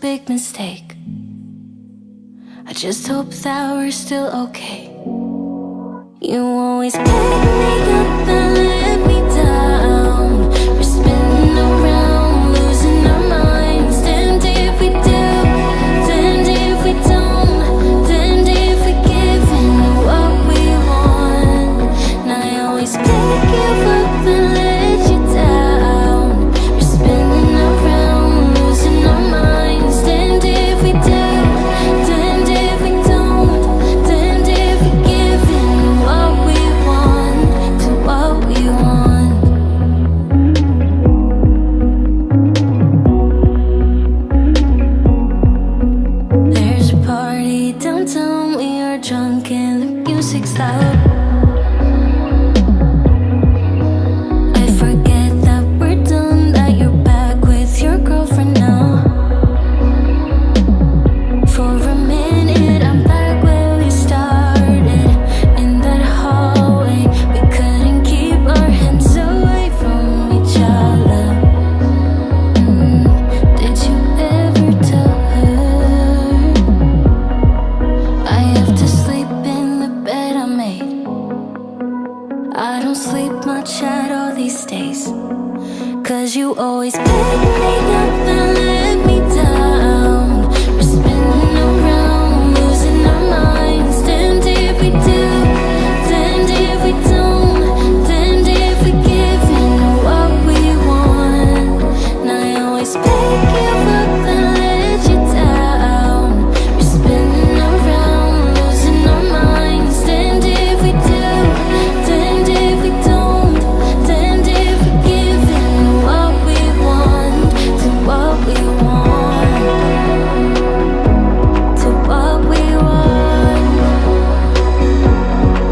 big mistake. I just hope that we're still okay. You always pick me up and let me down. We're spinning around, losing our minds. Damned if we do, damned if we don't, damned if we give in what we want. And I always pick you up and let you down. We're spinning around, losing our minds. Damned if we do, damned if we don't, damned if we give in what we want, to what we want. There's a party downtown, we are drunk and the music's loud. I forget that we're done, that you're back with your girlfriend now. For a minute I'm back where we started, in that hallway. We couldn't keep our hands away from each other. Did you ever tell her I have to sleep in the bed I made? I don't sleep much at all these days, 'cause you always pick me up and let me down. We're spinning around, losing our minds. Damned if we do, damned if we don't, damned if we give in what we want. And I always pick you up and let you down. We're spinning around, losing our minds. Damned if we do, damned if we don't, damned if we give in what we want, to what we want, to what we want,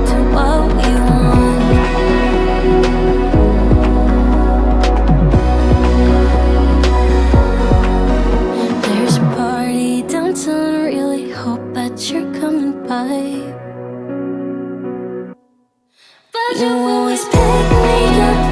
to what we want. There's a party downtown, really hope that you're coming by. But you always pick me up